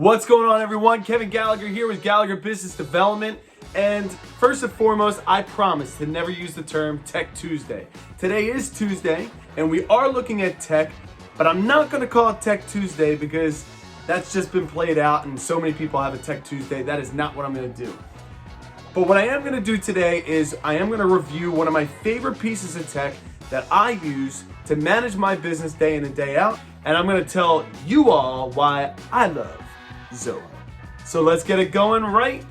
What's going on, everyone? Kevin Gallagher here with Gallagher Business Development. And first and foremost, I promise to never use the term Tech Tuesday. Today is Tuesday, and we are looking at tech, but I'm not going to call it Tech Tuesday because that's just been played out and so many people have a Tech Tuesday. That is not what I'm going to do. But what I am going to do today is I am going to review one of my favorite pieces of tech that I use to manage my business day in and day out. And I'm going to tell you all why I love Zoho. So let's get it going right.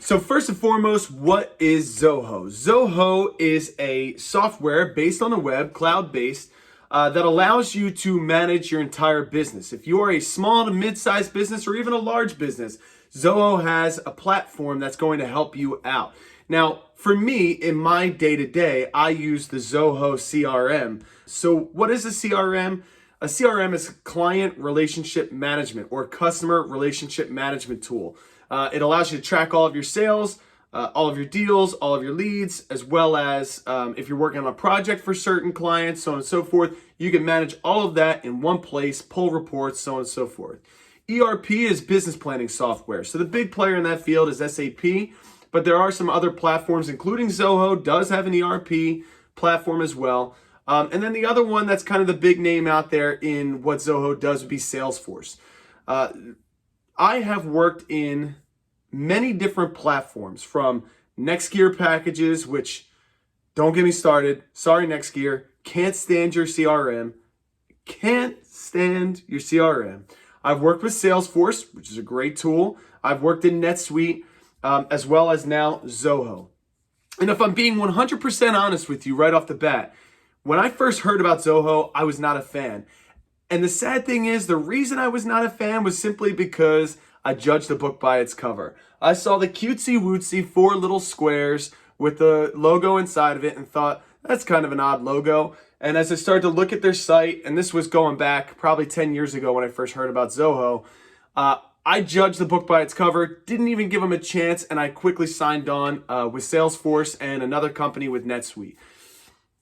So first and foremost, what is Zoho? Zoho is a software based on the web, cloud-based, that allows you to manage your entire business. If you are a small to mid-sized business or even a large business, Zoho has a platform that's going to help you out. Now, for me, in my day-to-day, I use the Zoho CRM. So what is a CRM? A CRM is client relationship management or customer relationship management tool. It allows you to track all of your sales, all of your deals, all of your leads, as well as if you're working on a project for certain clients, so on and so forth. You can manage all of that in one place, pull reports, so on and so forth. ERP is business planning software. So the big player in that field is SAP, but there are some other platforms, including Zoho does have an ERP platform as well. And then the other one that's kind of the big name out there in what Zoho does would be Salesforce. I have worked in many different platforms, from NextGear packages, which don't get me started. Sorry, NextGear. Can't stand your CRM. Can't stand your CRM. I've worked with Salesforce, which is a great tool. I've worked in NetSuite, as well as now Zoho. And if I'm being 100% honest with you right off the bat, when I first heard about Zoho, I was not a fan. And the sad thing is, the reason I was not a fan was simply because I judged the book by its cover. I saw the cutesy-wootsy 4 little squares with the logo inside of it and thought, that's kind of an odd logo. And as I started to look at their site, and this was going back probably 10 years ago when I first heard about Zoho, I judged the book by its cover, didn't even give them a chance, and I quickly signed on with Salesforce and another company with NetSuite.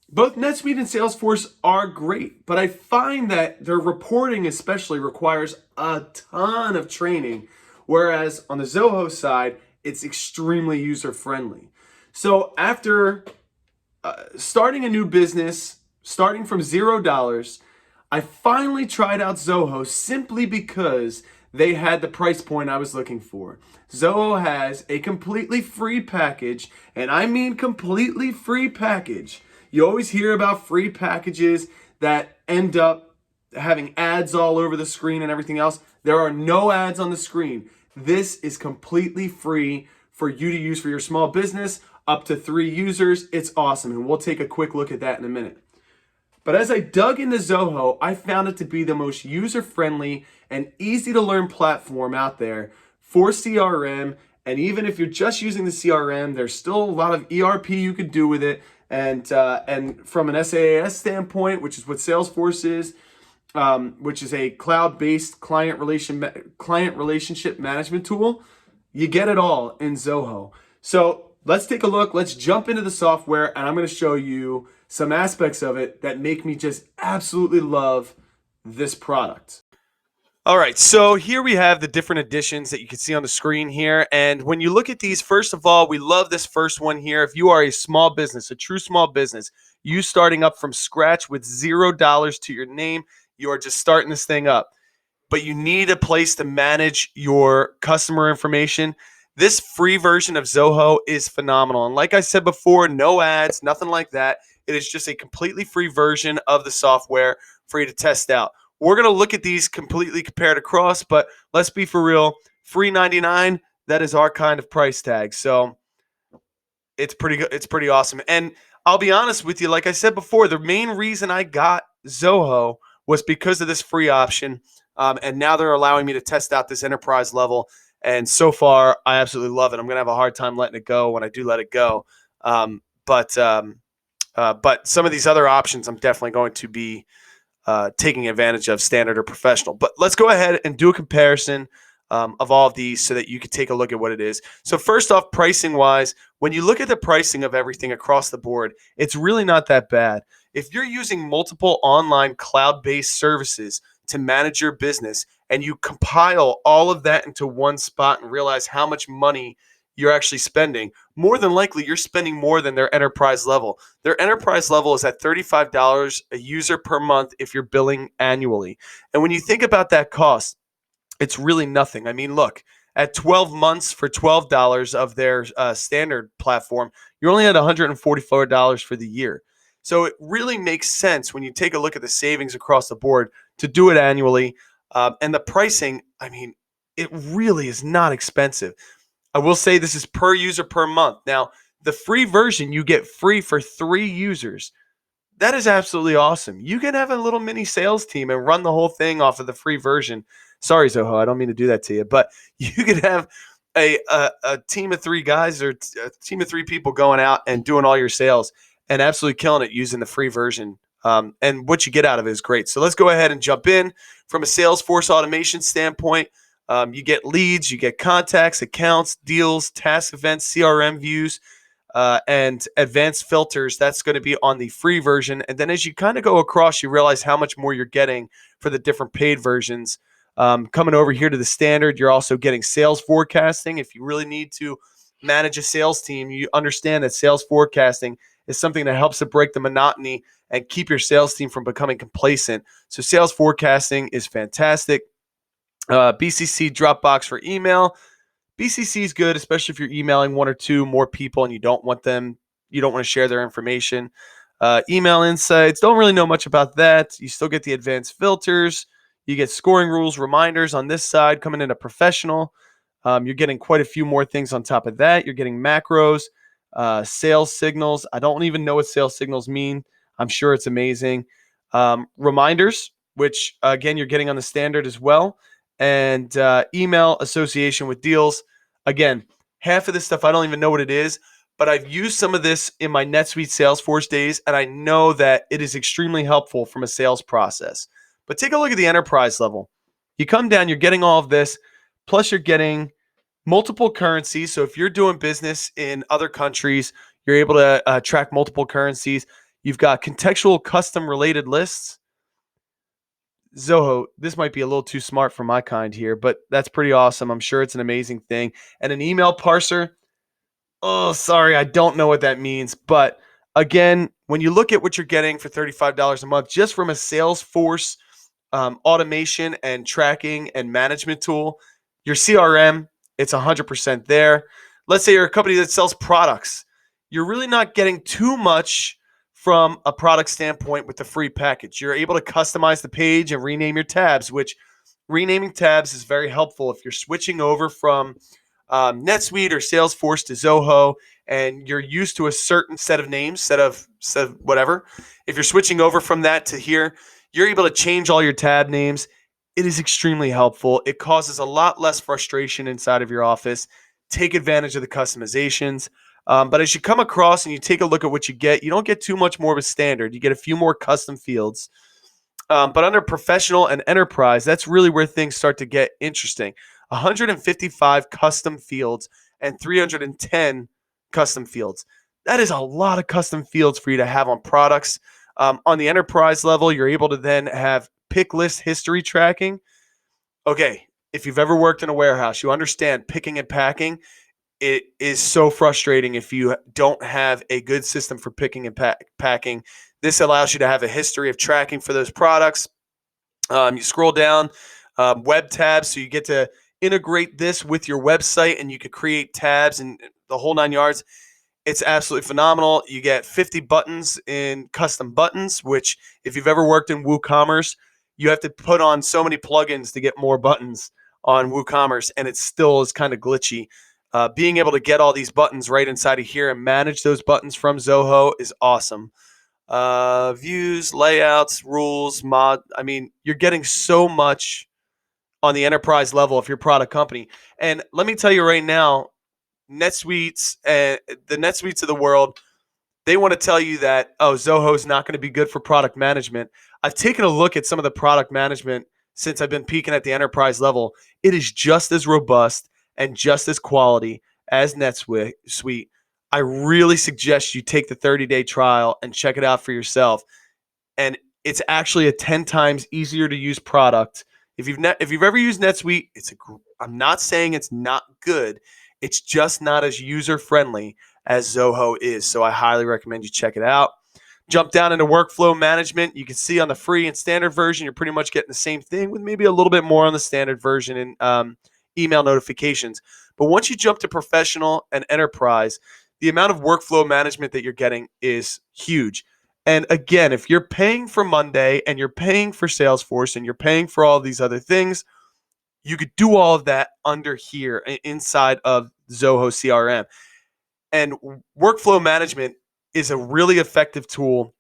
Both NetSuite and Salesforce are great, but I find that their reporting especially requires a ton of training, whereas on the Zoho side, it's extremely user-friendly. So after starting a new business, starting from $0, I finally tried out Zoho simply because they had the price point I was looking for. Zoho has a completely free package, and I mean completely free package. You always hear about free packages that end up having ads all over the screen and everything else. There are no ads on the screen. This is completely free for you to use for your small business, up to 3 users. It's awesome, and we'll take a quick look at that in a minute. But as I dug into Zoho, I found it to be the most user-friendly and easy-to-learn platform out there for CRM. And even if you're just using the CRM, there's still a lot of ERP you could do with it. And from an SaaS standpoint, which is what Salesforce is, which is a cloud-based client relationship management tool, you get it all in Zoho. So let's take a look. Let's jump into the software, and I'm going to show you some aspects of it that make me just absolutely love this product. All right, so here we have the different editions that you can see on the screen here. And when you look at these, first of all, we love this first one here. If you are a small business, a true small business, you starting up from scratch with $0 to your name, you are just starting this thing up. But you need a place to manage your customer information. This free version of Zoho is phenomenal. And like I said before, no ads, nothing like that. It is just a completely free version of the software for you to test out. We're going to look at these completely compared across, but let's be for real. Free $99, that is our kind of price tag. So it's pretty good. It's pretty awesome. And I'll be honest with you, like I said before, the main reason I got Zoho was because of this free option. And now they're allowing me to test out this enterprise level. And so far, I absolutely love it. I'm going to have a hard time letting it go when I do let it go. But some of these other options, I'm definitely going to be taking advantage of, standard or professional. But let's go ahead and do a comparison of all of these so that you could take a look at what it is. So first off, pricing wise, when you look at the pricing of everything across the board, it's really not that bad. If you're using multiple online cloud-based services to manage your business and you compile all of that into one spot and realize how much money you're actually spending, more than likely you're spending more than their enterprise level. Their enterprise level is at $35 a user per month if you're billing annually. And when you think about that cost, it's really nothing. I mean, look, at 12 months for $12 of their standard platform, you're only at $144 for the year. So it really makes sense when you take a look at the savings across the board to do it annually. And the pricing, I mean, it really is not expensive. I will say this is per user per month. Now, the free version you get free for 3 users. That is absolutely awesome. You can have a little mini sales team and run the whole thing off of the free version. Sorry, Zoho, I don't mean to do that to you, but you could have a team of 3 guys or a team of 3 people going out and doing all your sales and absolutely killing it using the free version. And what you get out of it is great. So let's go ahead and jump in. From a Salesforce automation standpoint, you get leads, you get contacts, accounts, deals, task events, CRM views, and advanced filters. That's going to be on the free version. And then as you kind of go across, you realize how much more you're getting for the different paid versions. Coming over here to the standard, you're also getting sales forecasting. If you really need to manage a sales team, you understand that sales forecasting is something that helps to break the monotony and keep your sales team from becoming complacent. So sales forecasting is fantastic. BCC Dropbox for email. BCC is good, especially if you're emailing 1 or 2 more people and you don't want to share their information. Email insights, don't really know much about that. You still get the advanced filters. You get scoring rules, reminders on this side coming into professional. You're getting quite a few more things on top of that. You're getting macros, sales signals. I don't even know what sales signals mean. I'm sure it's amazing. Reminders, which again, you're getting on the standard as well. And email association with deals. Again, half of this stuff, I don't even know what it is, but I've used some of this in my NetSuite Salesforce days, and I know that it is extremely helpful from a sales process. But take a look at the enterprise level. You come down, you're getting all of this, plus you're getting multiple currencies. So if you're doing business in other countries, you're able to track multiple currencies. You've got contextual custom related lists. Zoho, this might be a little too smart for my kind here, but that's pretty awesome. I'm sure it's an amazing thing. And an email parser. Oh, sorry, I don't know what that means. But again, when you look at what you're getting for $35 a month, just from a Salesforce automation and tracking and management tool, your CRM, it's 100% there. Let's say you're a company that sells products. You're really not getting too much from a product standpoint with the free package. You're able to customize the page and rename your tabs, which renaming tabs is very helpful if you're switching over from NetSuite or Salesforce to Zoho and you're used to a certain set of names, set of whatever. If you're switching over from that to here, you're able to change all your tab names. It is extremely helpful. It causes a lot less frustration inside of your office. Take advantage of the customizations. But as you come across and you take a look at what you don't get too much more of a standard. You get a few more custom fields. But under professional and enterprise, that's really where things start to get interesting. 155 custom fields and 310 custom fields. That is a lot of custom fields for you to have on products. On the enterprise level, you're able to then have Picklist history tracking. Okay, if you've ever worked in a warehouse, you understand picking and packing. It is so frustrating if you don't have a good system for picking and packing. This allows you to have a history of tracking for those products. You scroll down, web tabs, so you get to integrate this with your website and you could create tabs and the whole 9 yards. It's absolutely phenomenal. You get 50 buttons in custom buttons, which if you've ever worked in WooCommerce, you have to put on so many plugins to get more buttons on WooCommerce, and it still is kind of glitchy. Being able to get all these buttons right inside of here and manage those buttons from Zoho is awesome. Views, layouts, rules, mod. I mean, you're getting so much on the enterprise level if you're a product company. And let me tell you right now, NetSuites and the NetSuites of the world, they want to tell you that, oh, Zoho is not going to be good for product management. I've taken a look at some of the product management since I've been peaking at the enterprise level, it is just as robust and just as quality as NetSuite. I really suggest you take the 30-day trial and check it out for yourself. And it's actually a 10 times easier to use product. If you've ever used NetSuite, I'm not saying it's not good. It's just not as user friendly as Zoho is. So I highly recommend you check it out. Jump down into workflow management. You can see on the free and standard version, you're pretty much getting the same thing with maybe a little bit more on the standard version in email notifications. But once you jump to professional and enterprise, the amount of workflow management that you're getting is huge. And again, if you're paying for Monday and you're paying for Salesforce and you're paying for all these other things, you could do all of that under here inside of Zoho CRM. And workflow management is a really effective tool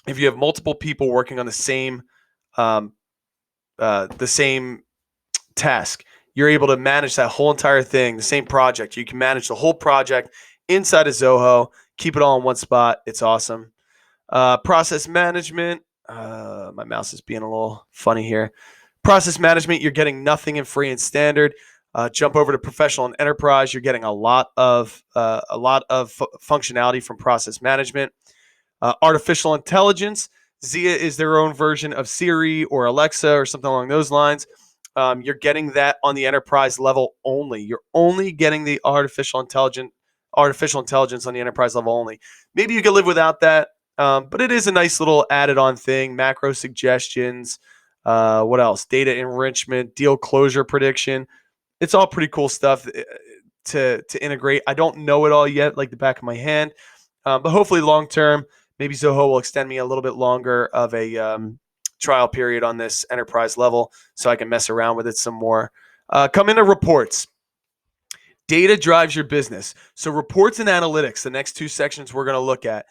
if you have multiple people working on the same task. You're able to manage that whole entire thing, the same project. You can manage the whole project inside of Zoho, keep it all in one spot. It's awesome. Process management. My mouse is being a little funny here. Process management, you're getting nothing in free and standard. Jump over to professional and enterprise. You're getting a lot of functionality from process management. Artificial intelligence. Zia is their own version of Siri or Alexa or something along those lines. You're getting that on the enterprise level only. You're only getting the artificial intelligence on the enterprise level only. Maybe you can live without that, but it is a nice little added-on thing. Macro suggestions. What else? Data enrichment, deal closure prediction. It's all pretty cool stuff to integrate. I don't know it all yet, like the back of my hand, but hopefully long term, maybe Zoho will extend me a little bit longer of a trial period on this enterprise level so I can mess around with it some more. Come into reports. Data drives your business. So reports and analytics, the next two sections we're going to look at.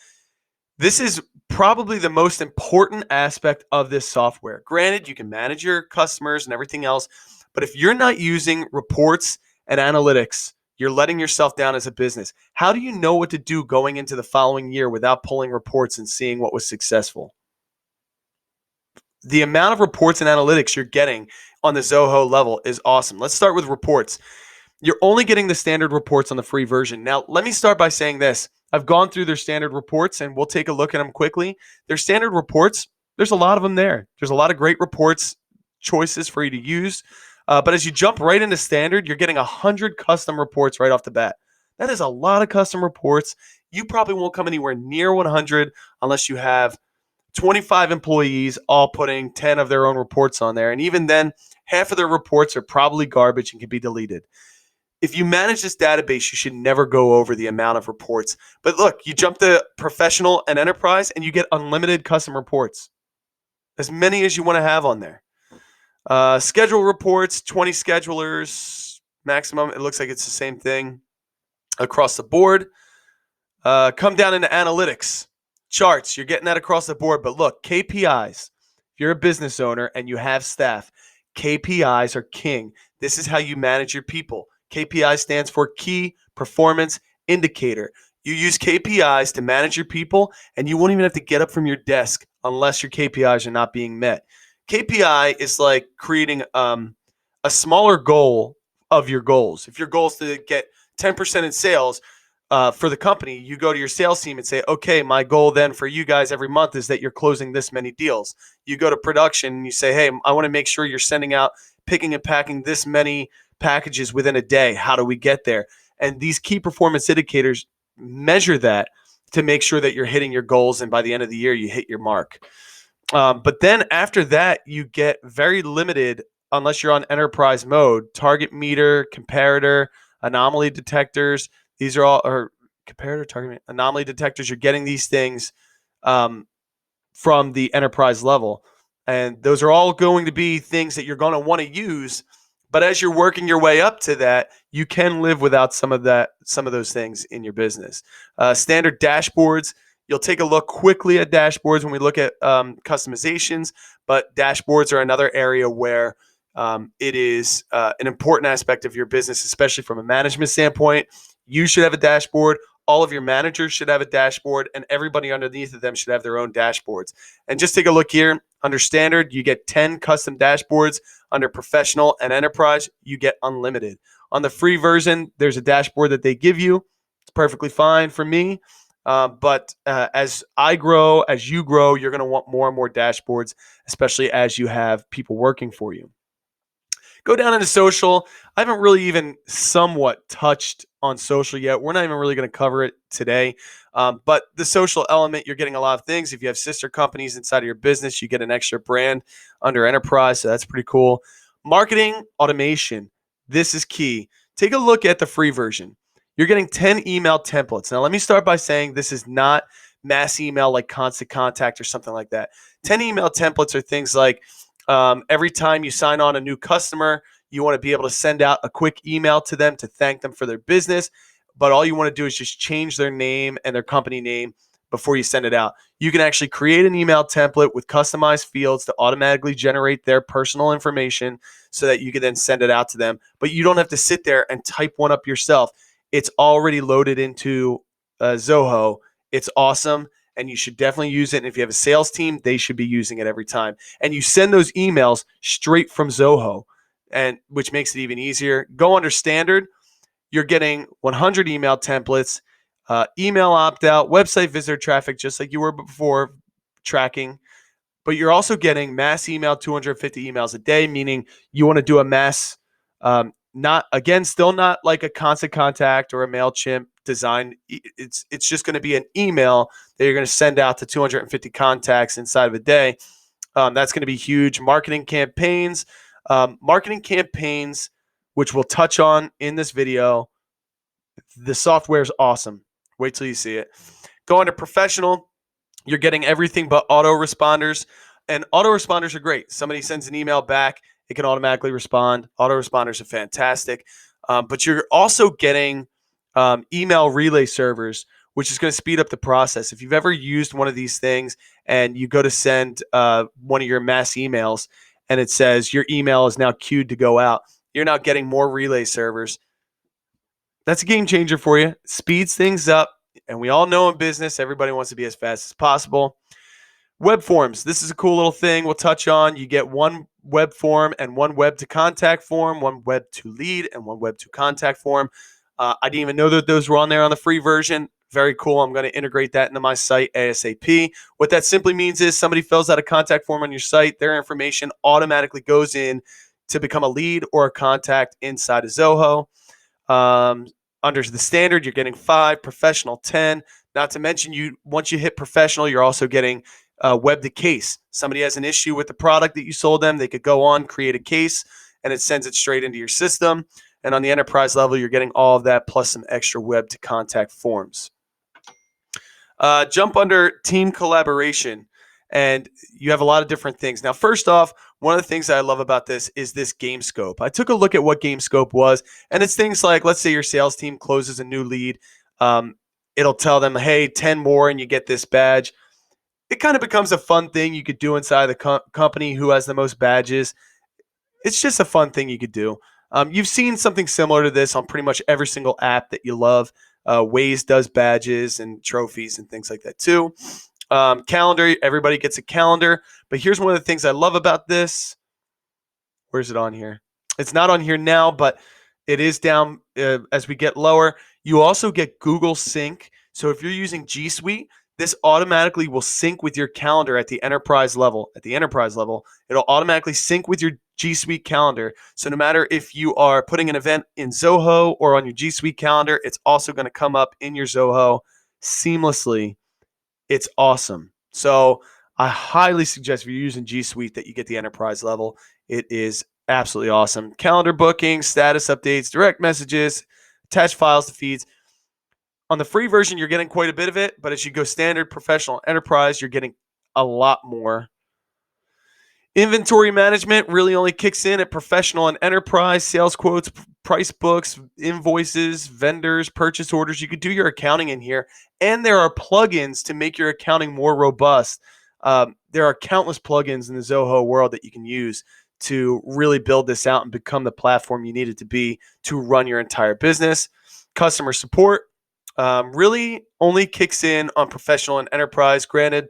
This is probably the most important aspect of this software. Granted, you can manage your customers and everything else, but if you're not using reports and analytics, you're letting yourself down as a business. How do you know what to do going into the following year without pulling reports and seeing what was successful? The amount of reports and analytics you're getting on the Zoho level is awesome. Let's start with reports. You're only getting the standard reports on the free version. Now, let me start by saying this. I've gone through their standard reports, and we'll take a look at them quickly. Their standard reports, there's a lot of them there. There's a lot of great reports choices for you to use. But as you jump right into standard, you're getting 100 custom reports right off the bat. That is a lot of custom reports. You probably won't come anywhere near 100 unless you have 25 employees all putting 10 of their own reports on there. And even then, half of their reports are probably garbage and can be deleted. If you manage this database, you should never go over the amount of reports. But look, you jump to professional and enterprise and you get unlimited custom reports. As many as you want to have on there. Schedule reports, 20 schedulers maximum. It looks like it's the same thing across the board. Come down into analytics. Charts, you're getting that across the board. But look, KPIs. If you're a business owner and you have staff, KPIs are king. This is how you manage your people. KPI stands for Key Performance Indicator. You use KPIs to manage your people, and you won't even have to get up from your desk unless your KPIs are not being met. KPI is like creating a smaller goal of your goals. If your goal is to get 10% in sales for the company, you go to your sales team and say, okay, my goal then for you guys every month is that you're closing this many deals. You go to production and you say, hey, I want to make sure you're sending out, picking and packing this many packages within a day. How do we get there? And these key performance indicators measure that to make sure that you're hitting your goals, and by the end of the year, you hit your mark. But then after that, you get very limited, unless you're on enterprise mode, target meter, comparator, anomaly detectors. These are all, or comparator, target, anomaly detectors. You're getting these things from the enterprise level. And those are all going to be things that you're going to want to use. But as you're working your way up to that, you can live without some of those things in your business. Standard dashboards. You'll take a look quickly at dashboards when we look at customizations, but dashboards are another area where it is an important aspect of your business, especially from a management standpoint. You should have a dashboard. all of your managers should have a dashboard, and everybody underneath of them should have their own dashboards. And just take a look here. Under standard, you get 10 custom dashboards. Under professional and enterprise, you get unlimited. On the free version, there's a dashboard that they give you. It's perfectly fine for me. But as I grow, as you grow, you're going to want more and more dashboards, especially as you have people working for you. Go down into social. I haven't really even somewhat touched on social yet. We're not even really going to cover it today. But the social element, you're getting a lot of things. If you have sister companies inside of your business, you get an extra brand under enterprise. So that's pretty cool. Marketing automation. This is key. Take a look at the free version. You're getting 10 email templates. Now, let me start by saying this is not mass email like Constant Contact or something like that. 10 email templates are things like every time you sign on a new customer, you want to be able to send out a quick email to them to thank them for their business. But all you want to do is just change their name and their company name before you send it out. You can actually create an email template with customized fields to automatically generate their personal information so that you can then send it out to them. But you don't have to sit there and type one up yourself. It's already loaded into Zoho. It's awesome, and you should definitely use it. And if you have a sales team, they should be using it every time. And you send those emails straight from Zoho, and which makes it even easier. Go under standard. You're getting 100 email templates, email opt-out, website visitor traffic, just like you were before, tracking. But you're also getting mass email, 250 emails a day, meaning you want to do a mass, still not like a Constant Contact or a MailChimp design. It's just going to be an email that you're going to send out to 250 contacts inside of a day. That's going to be huge. Marketing campaigns, which we'll touch on in this video. The software is awesome. Wait till you see it. Go into professional. You're getting everything but autoresponders. And autoresponders are great. Somebody sends an email back, it can automatically respond. Autoresponders are fantastic. But you're also getting email relay servers, which is going to speed up the process. If you've ever used one of these things and you go to send one of your mass emails and it says your email is now queued to go out, you're now getting more relay servers. That's a game changer for you. Speeds things up. And we all know in business, everybody wants to be as fast as possible. Web forms. This is a cool little thing we'll touch on. You get one web form and one web to contact form, one web to lead, and one web to contact form. I didn't even know that those were on there on the free version. Very cool. I'm going to integrate that into my site ASAP. What that simply means is somebody fills out a contact form on your site, their information automatically goes in to become a lead or a contact inside of Zoho. Under the standard, you're getting 5, professional 10. Not to mention, once you hit professional, you're also getting web to case. Somebody has an issue with the product that you sold them, they could go on, create a case, and it sends it straight into your system. And on the enterprise level, you're getting all of that plus some extra web to contact forms. Jump under team collaboration, and you have a lot of different things. Now, first off, one of the things that I love about this is this game scope. I took a look at what game scope was, and it's things like, let's say your sales team closes a new lead. It'll tell them, hey, 10 more and you get this badge. It kind of becomes a fun thing you could do inside the company who has the most badges. It's just a fun thing you could do. You've seen something similar to this on pretty much every single app that you love. Waze does badges and trophies and things like that too. Calendar, everybody gets a calendar. But here's one of the things I love about this. Where's it on here? It's not on here now, but it is down as we get lower. You also get Google Sync. So if you're using G Suite, this automatically will sync with your calendar at the enterprise level. At the enterprise level, it'll automatically sync with your G Suite calendar. So no matter if you are putting an event in Zoho or on your G Suite calendar, it's also going to come up in your Zoho seamlessly. It's awesome. So I highly suggest if you're using G Suite that you get the enterprise level. It is absolutely awesome. Calendar bookings, status updates, direct messages, attached files to feeds. On the free version, you're getting quite a bit of it, but as you go standard, professional, enterprise, you're getting a lot more. Inventory management really only kicks in at professional and enterprise. Sales quotes, price books, invoices, vendors, purchase orders. You could do your accounting in here, and there are plugins to make your accounting more robust. There are countless plugins in the Zoho world that you can use to really build this out and become the platform you need it to be to run your entire business. Customer support. really only kicks in on professional and enterprise. Granted,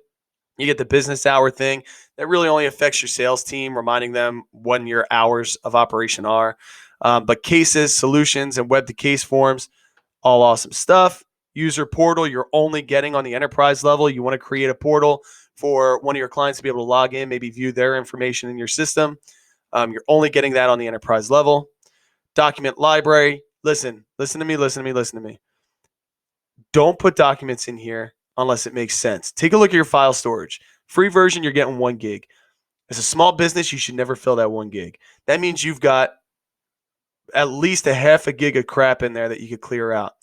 you get the business hour thing that really only affects your sales team, reminding them when your hours of operation are. But cases, solutions, and web to case forms, all awesome stuff. User portal, you're only getting on the enterprise level. You want to create a portal for one of your clients to be able to log in, maybe view their information in your system. You're only getting that on the enterprise level. Document library. Listen to me, listen to me, listen to me. Don't put documents in here unless it makes sense. Take a look at your file storage. Free version, you're getting 1 gig. As a small business, you should never fill that 1 gig. That means you've got at least a half a gig of crap in there that you could clear out.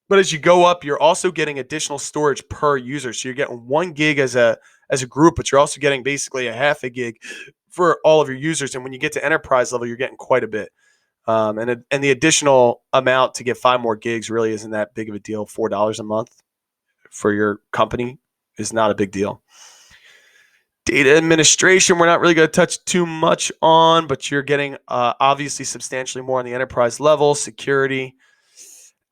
But as you go up, you're also getting additional storage per user. So you're getting 1 gig as a group, but you're also getting basically a half a gig for all of your users. And when you get to enterprise level, you're getting quite a bit. And the additional amount to get 5 more gigs really isn't that big of a deal. $4 a month for your company is not a big deal. Data administration, we're not really going to touch too much on, but you're getting obviously substantially more on the enterprise level. Security,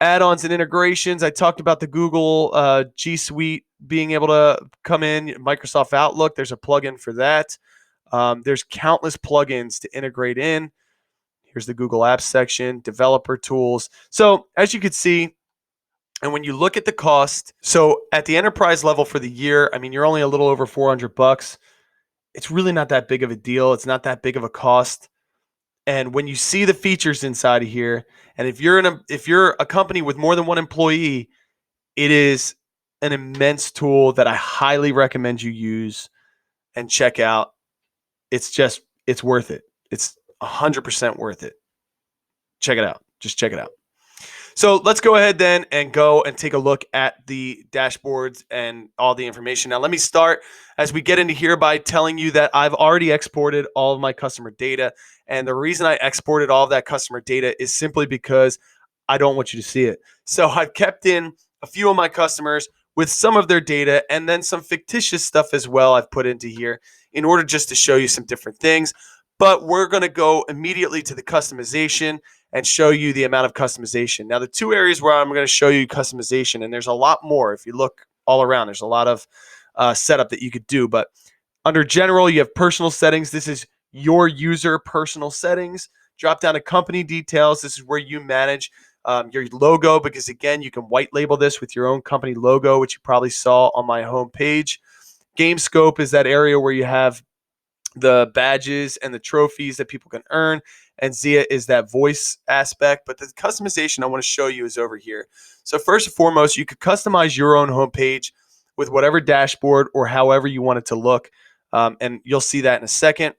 add-ons and integrations. I talked about the Google G Suite being able to come in. Microsoft Outlook, there's a plugin for that. There's countless plugins to integrate in. Here's the Google Apps section, developer tools. So as you can see, and when you look at the cost, so at the enterprise level for the year, I mean, you're only a little over $400. It's really not that big of a deal. It's not that big of a cost. And when you see the features inside of here, and if you're a company with more than 1 employee, it is an immense tool that I highly recommend you use and check out. It's worth it. It's 100% worth it. Check it out. Just check it out. So let's go ahead then and go and take a look at the dashboards and all the information. Now, let me start as we get into here by telling you that I've already exported all of my customer data. And the reason I exported all of that customer data is simply because I don't want you to see it. So I've kept in a few of my customers with some of their data and then some fictitious stuff as well I've put into here in order just to show you some different things. But we're going to go immediately to the customization and show you the amount of customization. Now, the 2 areas where I'm going to show you customization, and there's a lot more if you look all around, there's a lot of setup that you could do. But under general, you have personal settings. This is your user personal settings. Drop down to company details. This is where you manage your logo, because again, you can white label this with your own company logo, which you probably saw on my home page. Game scope is that area where you have the badges and the trophies that people can earn. And Zia is that voice aspect. But the customization I want to show you is over here. So first and foremost, you could customize your own homepage with whatever dashboard or however you want it to look. And you'll see that in a second.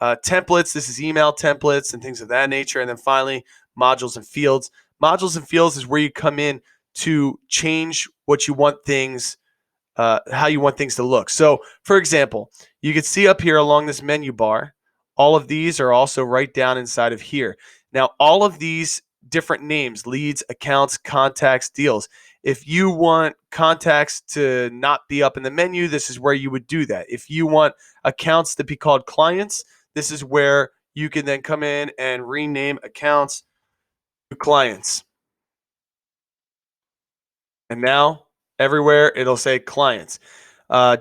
Templates, this is email templates and things of that nature. And then finally, modules and fields. Modules and fields is where you come in to change what you want things, how you want things to look. So for example, you can see up here along this menu bar, all of these are also right down inside of here. Now, all of these different names, leads, accounts, contacts, deals. If you want contacts to not be up in the menu, this is where you would do that. If you want accounts to be called clients, this is where you can then come in and rename accounts to clients. And now everywhere it'll say clients.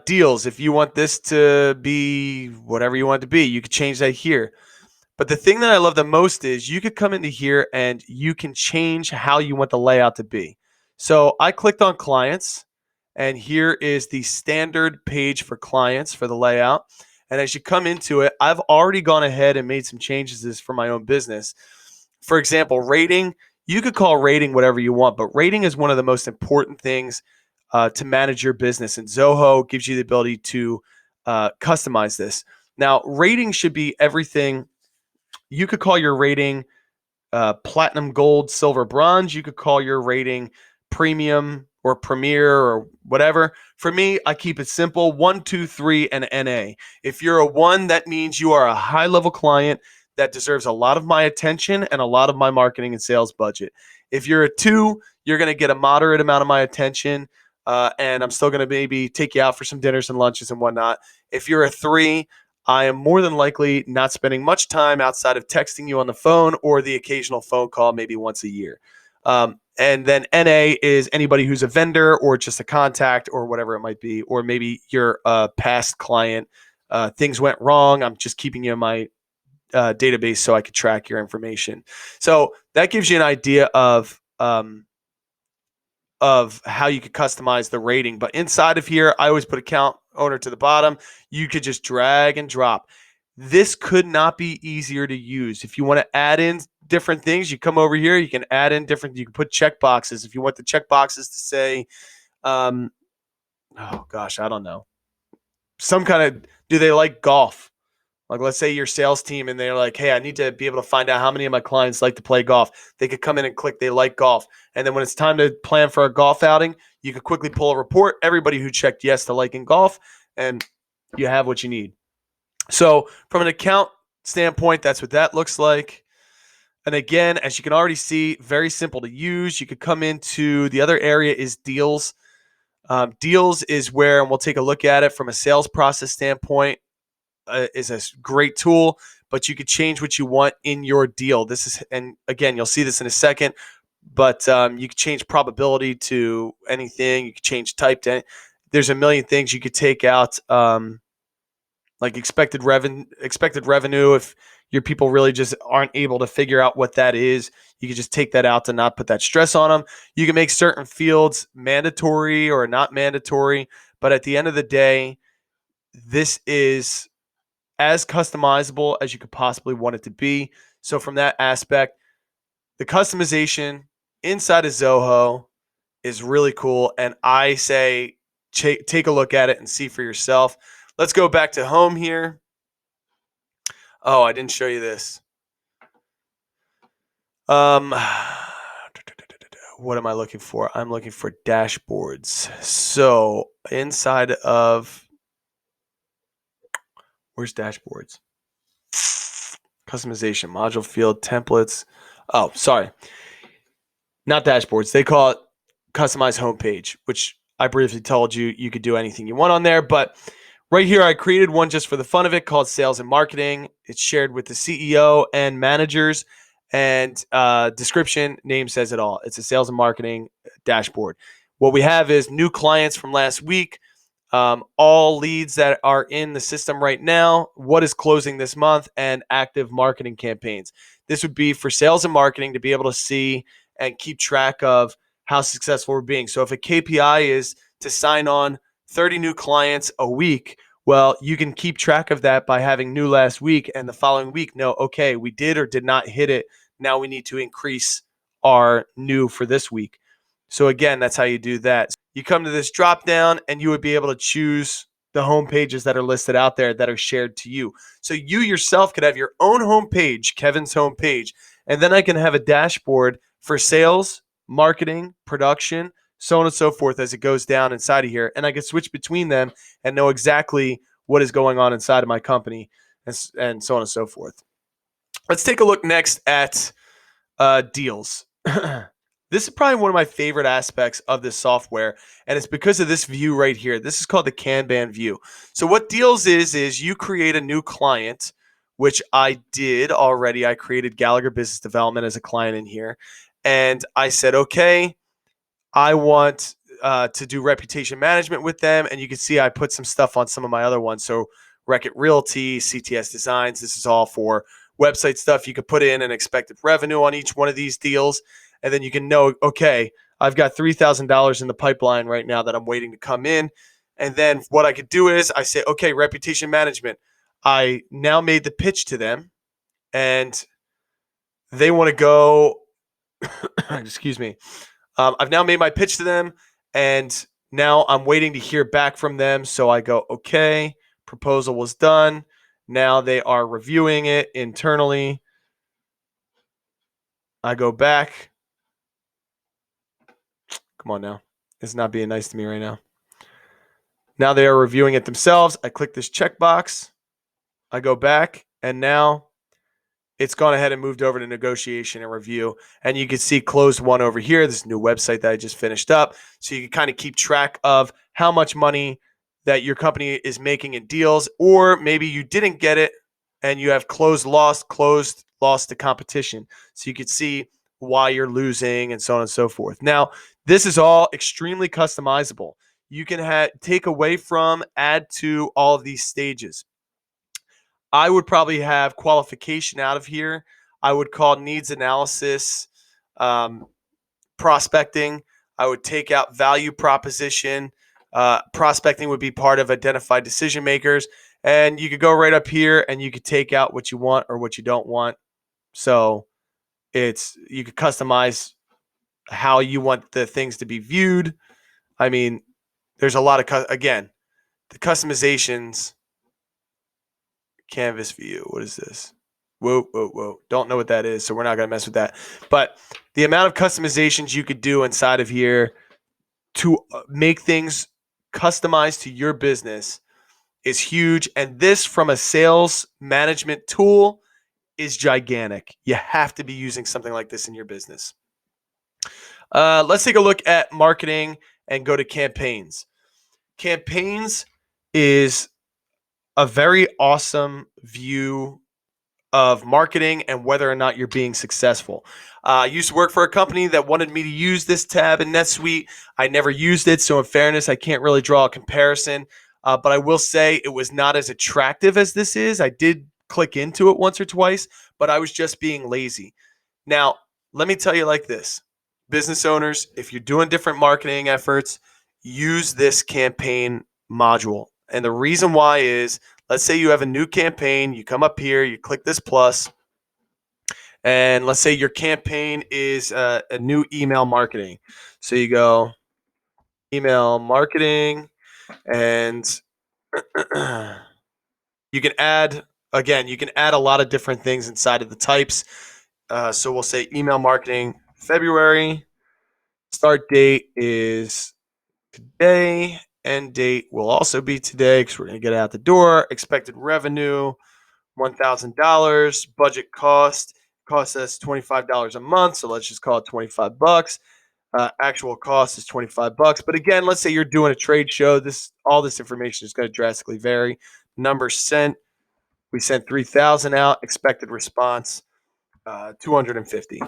Deals, if you want this to be whatever you want it to be, you could change that here. But the thing that I love the most is you could come into here and you can change how you want the layout to be. So I clicked on clients, and here is the standard page for clients for the layout. And as you come into it, I've already gone ahead and made some changes to this for my own business. For example, rating, you could call rating whatever you want, but rating is one of the most important things to manage your business. And Zoho gives you the ability to customize this. Now, rating should be everything. You could call your rating platinum, gold, silver, bronze. You could call your rating premium or premier or whatever. For me, I keep it simple: 1, 2, 3, and NA. If you're a 1, that means you are a high-level client that deserves a lot of my attention and a lot of my marketing and sales budget. If you're a 2, you're going to get a moderate amount of my attention, and I'm still going to maybe take you out for some dinners and lunches and whatnot. If you're a 3, I am more than likely not spending much time outside of texting you on the phone or the occasional phone call maybe once a year. And then NA is anybody who's a vendor or just a contact or whatever it might be, or maybe you're a past client. Things went wrong. I'm just keeping you in my database so I could track your information. So that gives you an idea of how you could customize the rating. But inside of here, I always put account owner to the bottom. You could just drag and drop. This could not be easier to use. If you want to add in different things, you come over here, you can add in different, you can put check boxes. If you want the check boxes to say, oh gosh, I don't know, some kind of, do they like golf? Like, let's say your sales team and they're like, hey, I need to be able to find out how many of my clients like to play golf. They could come in and click, they like golf. And then when it's time to plan for a golf outing, you could quickly pull a report, everybody who checked yes to liking golf, and you have what you need. So from an account standpoint, that's what that looks like. And again, as you can already see, very simple to use. You could come into the other area is deals. Deals is where, and we'll take a look at it from a sales process standpoint, is a great tool, but you could change what you want in your deal. This is, and again, you'll see this in a second, but you could change probability to anything. You could change type to, there's a million things you could take out, like expected revenue. If your people really just aren't able to figure out what that is, you can just take that out to not put that stress on them. You can make certain fields mandatory or not mandatory, but at the end of the day, this is as customizable as you could possibly want it to be. So from that aspect, the customization inside of Zoho is really cool. And I say, take a look at it and see for yourself. Let's go back to home here. Oh, I didn't show you this. What am I looking for? I'm looking for dashboards. So inside of, where's dashboards? Customization, module field, templates. Oh, sorry. Not dashboards. They call it customize homepage, which I briefly told you you could do anything you want on there. But right here, I created one just for the fun of it called Sales and Marketing. It's shared with the CEO and managers. And description, name says it all. It's a sales and marketing dashboard. What we have is new clients from last week, all leads that are in the system right now, what is closing this month, and active marketing campaigns. This would be for sales and marketing to be able to see and keep track of how successful we're being. So if a KPI is to sign on 30 new clients a week, well, you can keep track of that by having new last week and the following week know, okay, we did or did not hit it. Now we need to increase our new for this week. So again, that's how you do that. You come to this drop down and you would be able to choose the home pages that are listed out there that are shared to you. So you yourself could have your own home page, Kevin's home page, and then I can have a dashboard for sales, marketing, production, so on and so forth as it goes down inside of here. And I can switch between them and know exactly what is going on inside of my company and so on and so forth. Let's take a look next at deals. This is probably one of my favorite aspects of this software, and it's because of this view right here. This is called the Kanban View. So what deals is you create a new client, which I did already. I created Gallagher Business Development as a client in here, and I said, okay, I want to do reputation management with them, and you can see I put some stuff on some of my other ones. So Reckitt Realty, CTS Designs, this is all for website stuff. You could put in an expected revenue on each one of these deals, and then you can know, okay, I've got $3,000 in the pipeline right now that I'm waiting to come in. And then what I could do is I say, okay, reputation management. I now made the pitch to them, and they want to go, excuse me. I've now made my pitch to them, and now I'm waiting to hear back from them. So I go, okay, proposal was done. Now they are reviewing it internally. I go back. Come on now. It's not being nice to me right now. Now they are reviewing it themselves. I click this checkbox. I go back, and now it's gone ahead and moved over to negotiation and review. And you can see closed one over here. This new website that I just finished up. So you can kind of keep track of how much money that your company is making in deals, or maybe you didn't get it and you have closed, lost to competition. So you can see why you're losing, and so on and so forth. Now, this is all extremely customizable. You can take away from, add to all of these stages. I would probably have qualification out of here. I would call needs analysis prospecting. I would take out value proposition. Prospecting would be part of identified decision makers. And you could go right up here and you could take out what you want or what you don't want. So you could customize how you want the things to be viewed. I mean, there's a lot of, again, the customizations. Canvas view. What is this? Whoa. Don't know what that is, so we're not going to mess with that. But the amount of customizations you could do inside of here to make things customized to your business is huge. And this, from a sales management tool, is gigantic. You have to be using something like this in your business. Let's take a look at marketing and go to campaigns. Campaigns is a very awesome view of marketing and whether or not you're being successful. I used to work for a company that wanted me to use this tab in NetSuite. I never used it, so in fairness, I can't really draw a comparison. But I will say it was not as attractive as this is. I did click into it once or twice, but I was just being lazy. Now, let me tell you like this. Business owners, if you're doing different marketing efforts, use this campaign module. And the reason why is, let's say you have a new campaign, you come up here, you click this plus, and let's say your campaign is a new email marketing. So you go email marketing, and you can add a lot of different things inside of the types. So we'll say email marketing February. Start date is today. End date will also be today because we're going to get it out the door. Expected revenue, $1,000. Budget costs us $25 a month, so let's just call it $25. Actual cost is $25. But again, let's say you're doing a trade show. All this information is going to drastically vary. Numbers sent, we sent 3,000 out. Expected response, 250.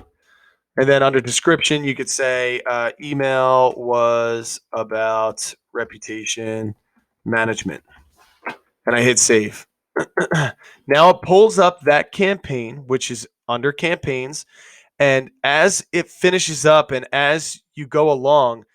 And then under description, you could say email was about reputation management. And I hit save. Now it pulls up that campaign, which is under campaigns. And as it finishes up and as you go along,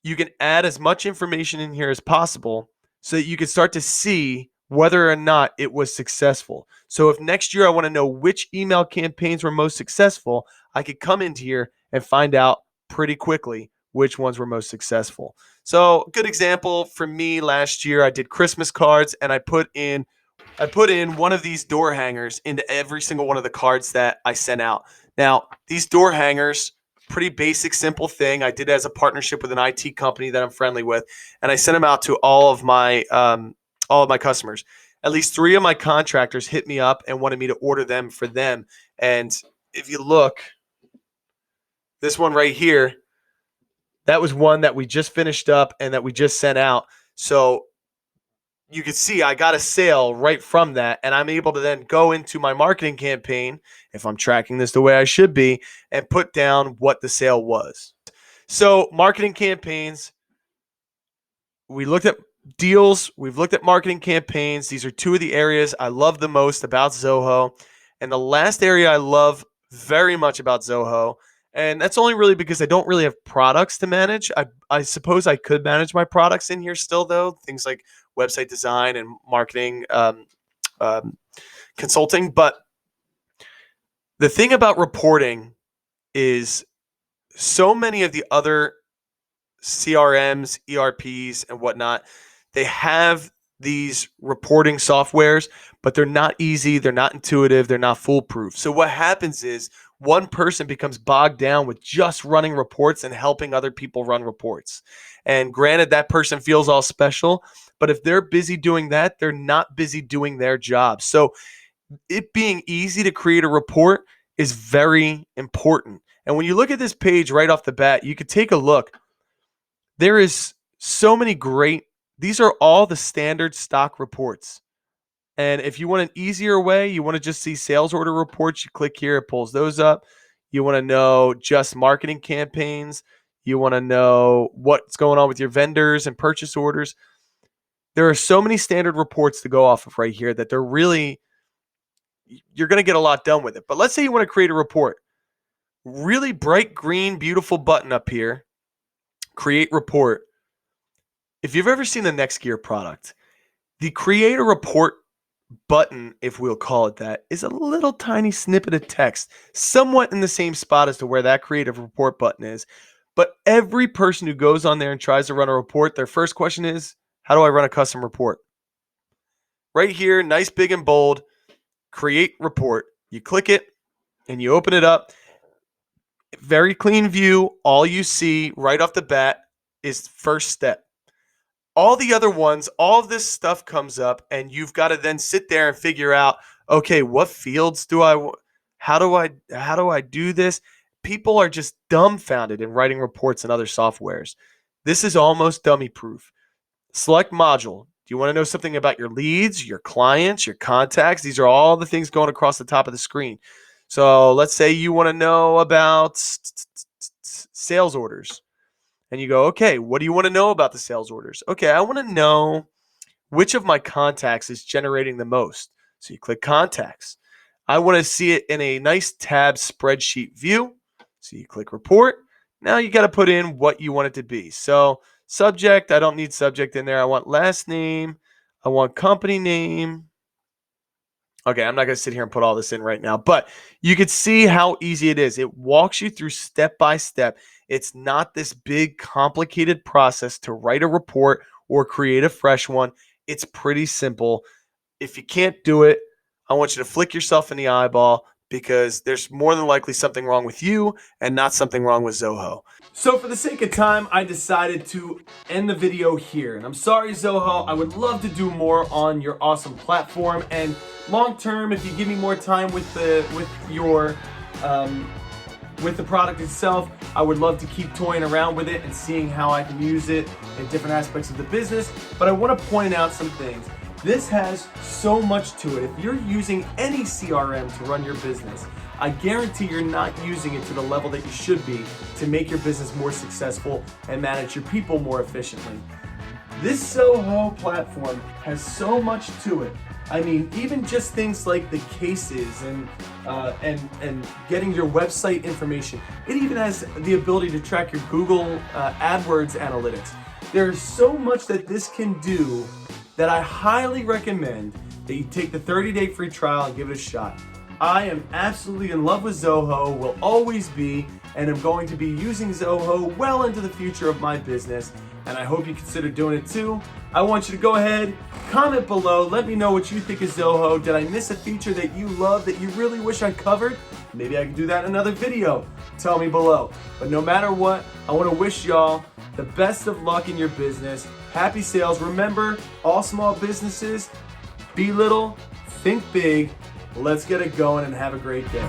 you can add as much information in here as possible so that you can start to see whether or not it was successful. So if next year I want to know which email campaigns were most successful, I could come into here and find out pretty quickly which ones were most successful. So good example for me, last year I did Christmas cards, and I put in one of these door hangers into every single one of the cards that I sent out. Now, these door hangers, pretty basic, simple thing. I did it as a partnership with an IT company that I'm friendly with, and I sent them out to all of my customers. At least 3 of my contractors hit me up and wanted me to order them for them. And if you look, this one right here, that was one that we just finished up and that we just sent out. So you can see I got a sale right from that, and I'm able to then go into my marketing campaign, if I'm tracking this the way I should be, and put down what the sale was. So marketing campaigns, we looked at deals, we've looked at marketing campaigns. These are 2 of the areas I love the most about Zoho. And the last area I love very much about Zoho, and that's only really because I don't really have products to manage. I suppose I could manage my products in here still, though, things like website design and marketing consulting. But the thing about reporting is so many of the other CRMs, ERPs, and whatnot, they have these reporting softwares, but they're not easy, they're not intuitive, they're not foolproof. So what happens is one person becomes bogged down with just running reports and helping other people run reports. And granted, that person feels all special, but if they're busy doing that, they're not busy doing their job. So it being easy to create a report is very important. And when you look at this page right off the bat, you could take a look. There is so many great, these are all the standard stock reports. And if you want an easier way, you want to just see sales order reports, you click here, it pulls those up. You want to know just marketing campaigns. You want to know what's going on with your vendors and purchase orders. There are so many standard reports to go off of right here that you're going to get a lot done with it. But let's say you want to create a report. Really bright green, beautiful button up here. Create report. If you've ever seen the NextGear product, the create a report button, if we'll call it that, is a little tiny snippet of text, somewhat in the same spot as to where that creative report button is. But every person who goes on there and tries to run a report, their first question is, how do I run a custom report? Right here, nice, big, and bold, create report. You click it and you open it up. Very clean view. All you see right off the bat is first step. All the other ones, all of this stuff comes up, and you've got to then sit there and figure out, okay, what fields do how do I do this? People are just dumbfounded in writing reports in other softwares. This is almost dummy proof. Select module. Do you want to know something about your leads, your clients, your contacts? These are all the things going across the top of the screen. So let's say you want to know about sales orders. And you go, okay, what do you want to know about the sales orders? Okay, I want to know which of my contacts is generating the most. So you click contacts. I want to see it in a nice tab spreadsheet view. So you click report. Now you got to put in what you want it to be. So subject, I don't need subject in there. I want last name. I want company name. Okay, I'm not going to sit here and put all this in right now, but you can see how easy it is. It walks you through step by step. It's not this big, complicated process to write a report or create a fresh one. It's pretty simple. If you can't do it, I want you to flick yourself in the eyeball, because there's more than likely something wrong with you and not something wrong with Zoho. So for the sake of time, I decided to end the video here. And I'm sorry, Zoho. I would love to do more on your awesome platform. And long term, if you give me more time with the product itself, I would love to keep toying around with it and seeing how I can use it in different aspects of the business. But I want to point out some things. This has so much to it. If you're using any CRM to run your business, I guarantee you're not using it to the level that you should be to make your business more successful and manage your people more efficiently. This Zoho platform has so much to it. I mean, even just things like the cases and getting your website information. It even has the ability to track your Google AdWords analytics. There's so much that this can do that I highly recommend that you take the 30-day free trial and give it a shot. I am absolutely in love with Zoho, will always be, and I'm going to be using Zoho well into the future of my business, and I hope you consider doing it too. I want you to go ahead, comment below, let me know what you think of Zoho. Did I miss a feature that you love that you really wish I covered? Maybe I can do that in another video. Tell me below. But no matter what, I want to wish y'all the best of luck in your business. Happy sales. Remember, all small businesses, be little, think big. Let's get it going and have a great day.